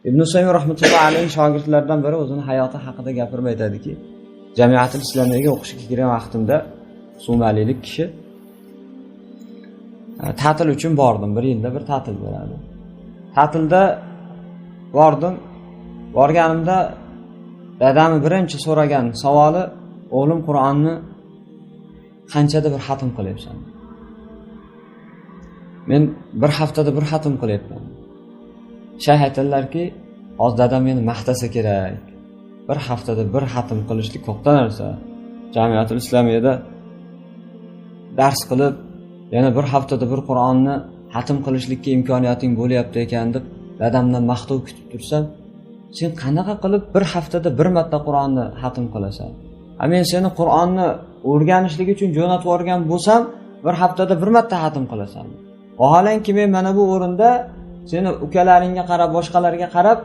Ibn Usaymin rahmatullohi alayhi shogirdlaridan biri o'zining hayoti haqida gapirib aytadiki, Jamiatul Islomiyaga o'qishga kirgan vaqtimda somalilik kishi ta'til uchun bordim. Bir yilda bir ta'til bo'ladi. Ta'tilda bordim. Borganimda dadam birinchi so'ragan savoli, o'g'lim Qur'onni qanchada bir xatm qilyapsan? Men bir haftada bir xatm qilyapman. Shayx aytadilarki, hozir dadam meni maqtasa kerak. Bir haftada bir xatm qilishlik katta narsa. Jamiatul Islomiyada dars qilib, yana bir haftada bir Qur'onni xatm qilishlikka imkoniyating bo'lyapti ekan deb dadamdan maqtov kutib tursam, sen qanaqa qilib bir haftada bir marta Qur'onni xatm qilasan? Men seni Qur'onni o'rganishlik uchun jo'natib yuborgan bo'lsam, bir haftada bir marta xatm qilasan. Vaholanki men mana bu o'rinda seni ukalaringga qarab, boshqalarga qarab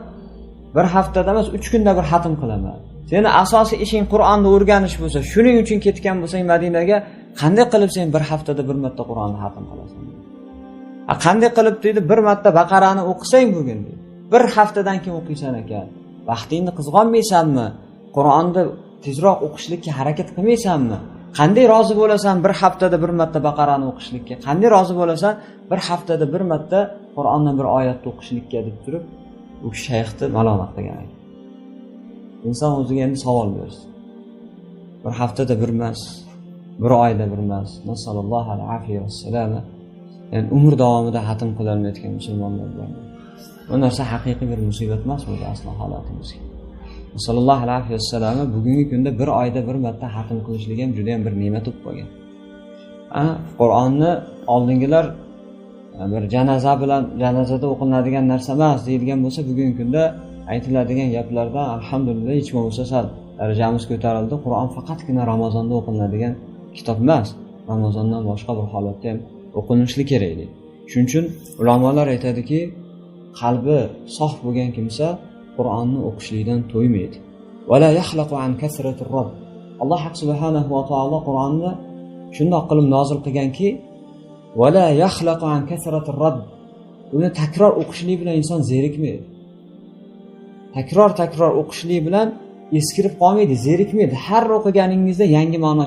bir haftada emas, 3 kunda bir xatm qilaman. Seni asosiy ishing Qur'onni o'rganish bo'lsa, shuning uchun ketgan bo'lsang Madinaga, qanday qilib sen bir haftada bir marta Qur'onni xatm qilasan? Qanday qilib deydi, bir marta Baqarani o'qisang bugun deydi. Bir haftadan keyin o'qiysan ekan. Vaqtingni qizg'onmaysanmi? Qur'onni tezroq o'qishlikka harakat qilmaysanmi? Qanday rozi bo'lasan bir haftada bir marta Baqarani o'qishlikka? Qanday rozi bo'lasan bir haftada bir marta Qur'ondan bir oyatni o'qishlikka deb turib, u shayxni malomat qilgan ekan. Inson o'ziga endi savol bersin. Bir haftada bir emas, bir oyda bir emas. Nasallallohu alayhi va sallam. Yani umr davomida xatm qilolmayotgan musulmonlar bor. Bu narsa haqiqiy bir musibat emas bu aslo holatimizga. Sallallohu alayhi va sallam bugungi kunda bir oyda bir marta xatm qilishlik ham juda ham bir ne'mat bo'lib qolgan. Qur'onni oldingilar bir janozada o'qiladigan narsa emas deyilgan bo'lsa, bugungi kunda aytiladigan gaplardan alhamdulillah hech bo'lmasa sal darajamiz ko'tarildi. Qur'on faqatgina Ramazonda o'qiladigan kitob emas. Ramazondan boshqa bir holatda ham o'qilishli kerak deydi. Shuning uchun ulamolar aytadiki, qalbi sof bo'lgan kimsa Qur'onni o'qishlikdan to'ymaydi. Wala yahlaqu an kasratir rabb. Alloh subhanahu va taolo Qur'onni shunday qilib nozil qilganki, wala yahlaqu an kasratir rabb. Uni takror o'qishlik bilan inson zerikmaydi. Takror o'qishlik bilan eskirib qolmaydi, zerikmaydi. Har o'qiganingizda yangi ma'no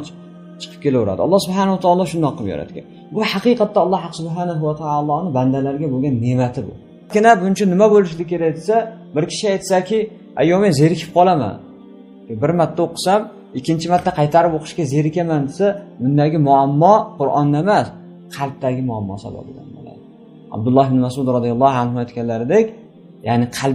chiqib kelaveradi. Alloh subhanahu va taolo shunday qilib yaratgan. Bu haqiqatda Alloh subhanahu va taoloning bandalarga bo'lgan ne'mati bu. Lekin buncha nima bo'lishi kerak desa, bir kishi aytsaki, "Ayyo men zerikib qolaman. Bir marta o'qisam, ikkinchi marta qaytarib o'qishga zerikaman" desa, bundagi muammo Qur'onda emas, qalbdagi muammo sababidan bo'ladi. Abdulloh ibn Mas'ud radhiyallohu anhu aytganlaridek, ya'ni qalb